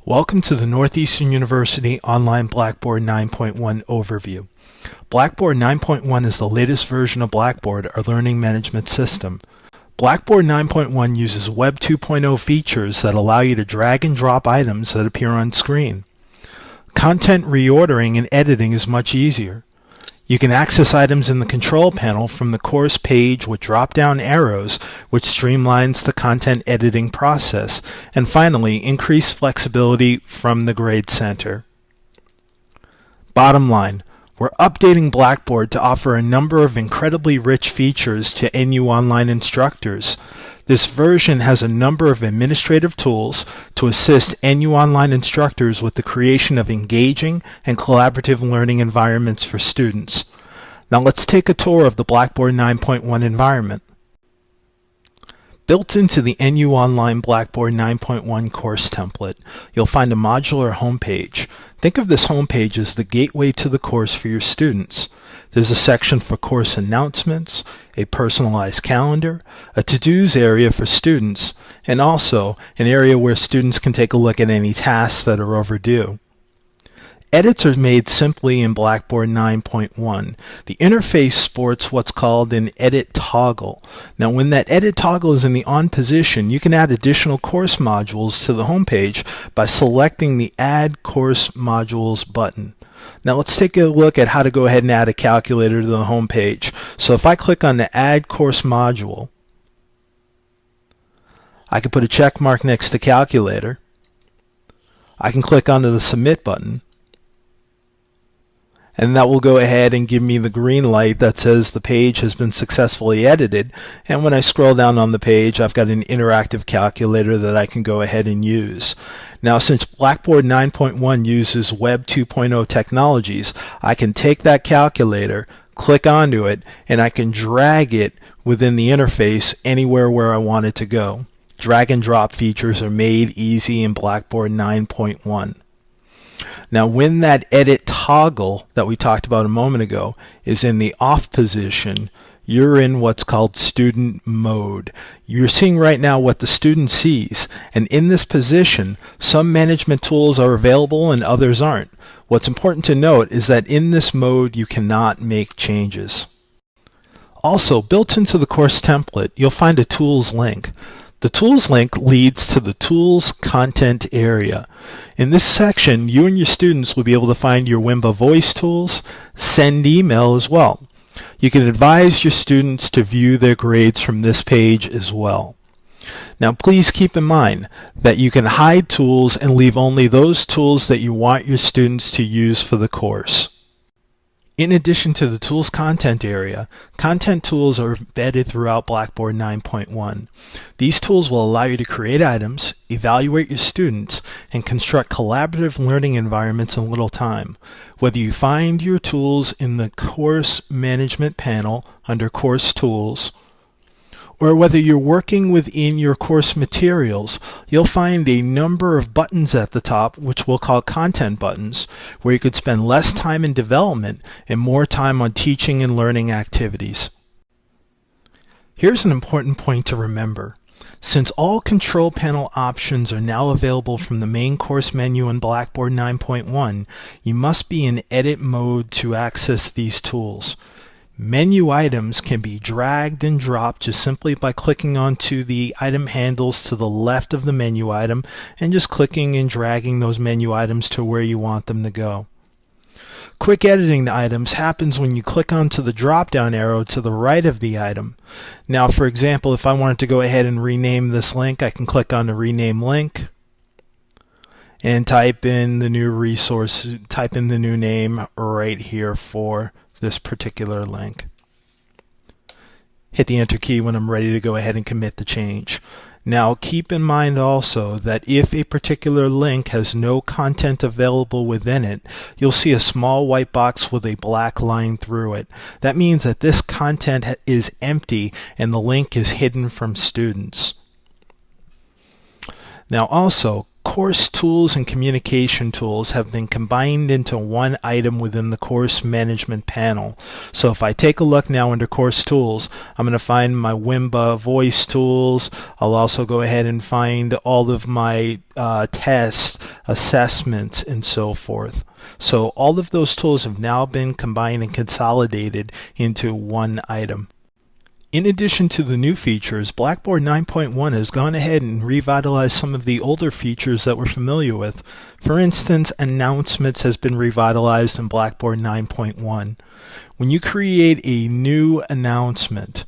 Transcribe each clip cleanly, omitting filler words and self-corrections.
Welcome to the Northeastern University Online Blackboard 9.1 overview. Blackboard 9.1 is the latest version of Blackboard, our learning management system. Blackboard 9.1 uses Web 2.0 features that allow you to drag and drop items that appear on screen. Content reordering and editing is much easier. You can access items in the control panel from the course page with drop-down arrows, which streamlines the content editing process. And finally, increased flexibility from the Grade Center. Bottom line, we're updating Blackboard to offer a number of incredibly rich features to NUOnline instructors. This version has a number of administrative tools to assist NUOnline instructors with the creation of engaging and collaborative learning environments for students. Now let's take a tour of the Blackboard 9.1 environment. Built into the NUOnline Blackboard 9.1 course template, you'll find a modular homepage. Think of this homepage as the gateway to the course for your students. There's a section for course announcements, a personalized calendar, a to-dos area for students, and also an area where students can take a look at any tasks that are overdue. Edits are made simply in Blackboard 9.1. The interface sports what's called an edit toggle. Now when that edit toggle is in the on position, you can add additional course modules to the homepage by selecting the Add Course Modules button. Now let's take a look at how to go ahead and add a calculator to the homepage. So if I click on the Add Course Module, I can put a check mark next to calculator. I can click onto the Submit button, and that will go ahead and give me the green light that says the page has been successfully edited. And when I scroll down on the page, I've got an interactive calculator that I can go ahead and use. Now, since Blackboard 9.1 uses Web 2.0 technologies, I can take that calculator, click onto it, and I can drag it within the interface anywhere where I want it to go. Drag and drop features are made easy in Blackboard 9.1. Now when that edit toggle that we talked about a moment ago is in the off position, you're in what's called student mode. You're seeing right now what the student sees, and in this position some management tools are available and others aren't. What's important to note is that in this mode you cannot make changes. Also, built into the course template, you'll find a tools link. The Tools link leads to the Tools content area. In this section, you and your students will be able to find your Wimba voice tools, send email as well. You can advise your students to view their grades from this page as well. Now please keep in mind that you can hide tools and leave only those tools that you want your students to use for the course. In addition to the Tools content area, content tools are embedded throughout Blackboard 9.1. These tools will allow you to create items, evaluate your students, and construct collaborative learning environments in little time. Whether you find your tools in the Course Management panel under Course Tools, or whether you're working within your course materials, you'll find a number of buttons at the top, which we'll call content buttons, where you could spend less time in development and more time on teaching and learning activities. Here's an important point to remember. Since all control panel options are now available from the main course menu in Blackboard 9.1, you must be in edit mode to access these tools. Menu items can be dragged and dropped just simply by clicking onto the item handles to the left of the menu item and just clicking and dragging those menu items to where you want them to go. Quick editing the items happens when you click onto the drop-down arrow to the right of the item. Now, for example, if I wanted to go ahead and rename this link, I can click on the Rename Link and type in the new resource, type in the new name right here for this particular link. Hit the enter key when I'm ready to go ahead and commit the change. Now keep in mind also that if a particular link has no content available within it, you'll see a small white box with a black line through it. That means that this content is empty and the link is hidden from students. Now also, course tools and communication tools have been combined into one item within the course management panel. So if I take a look now under course tools, I'm going to find my Wimba voice tools. I'll also go ahead and find all of my tests, assessments, and so forth. So all of those tools have now been combined and consolidated into one item. In addition to the new features, Blackboard 9.1 has gone ahead and revitalized some of the older features that we're familiar with. For instance, announcements has been revitalized in Blackboard 9.1. When you create a new announcement,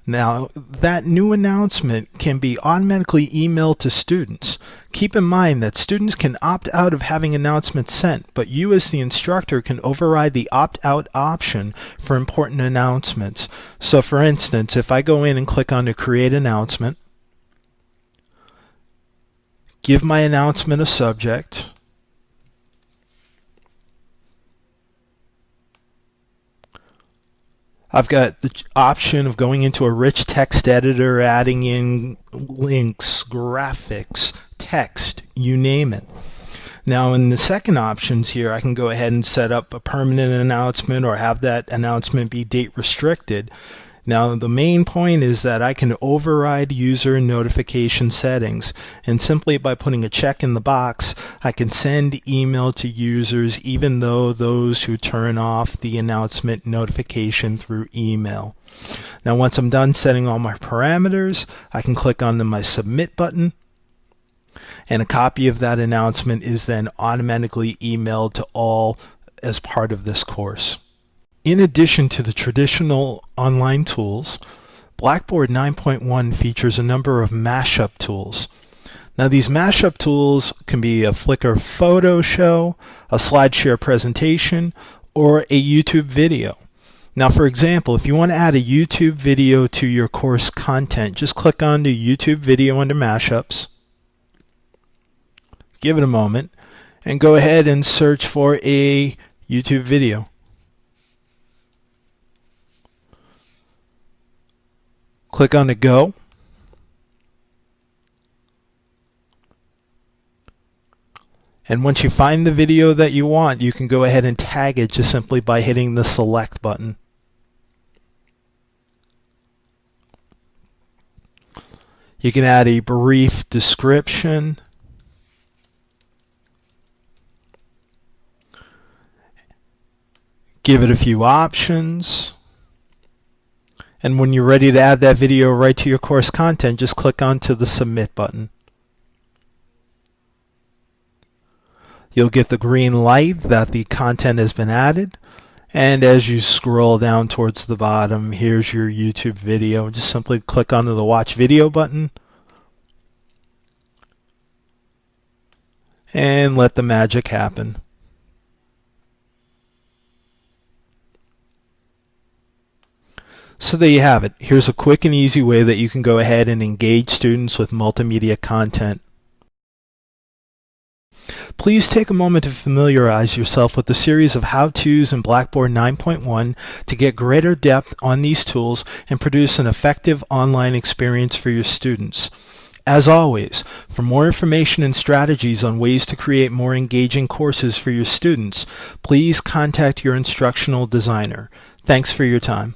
now that new announcement can be automatically emailed to students. Keep in mind that students can opt out of having announcements sent, but you as the instructor can override the opt-out option for important announcements. So for instance, if I go in and click on to create announcement, give my announcement a subject, I've got the option of going into a rich text editor, adding in links, graphics, text, you name it. Now in the second options here, I can go ahead and set up a permanent announcement or have that announcement be date restricted. Now the main point is that I can override user notification settings, and simply by putting a check in the box I can send email to users even though those who turn off the announcement notification through email. Now once I'm done setting all my parameters, I can click on my submit button, and a copy of that announcement is then automatically emailed to all as part of this course. In addition to the traditional online tools, Blackboard 9.1 features a number of mashup tools. Now these mashup tools can be a Flickr photo show, a SlideShare presentation, or a YouTube video. Now for example, if you want to add a YouTube video to your course content, just click on the YouTube video under mashups, give it a moment, and go ahead and search for a YouTube video. Click on the go. And once you find the video that you want, you can go ahead and tag it just simply by hitting the select button. You can add a brief description. Give it a few options. And when you're ready to add that video right to your course content, just click onto the submit button. You'll get the green light that the content has been added. And as you scroll down towards the bottom, here's your YouTube video. Just simply click onto the watch video button and let the magic happen. So there you have it. Here's a quick and easy way that you can go ahead and engage students with multimedia content. Please take a moment to familiarize yourself with the series of how-tos in Blackboard 9.1 to get greater depth on these tools and produce an effective online experience for your students. As always, for more information and strategies on ways to create more engaging courses for your students, please contact your instructional designer. Thanks for your time.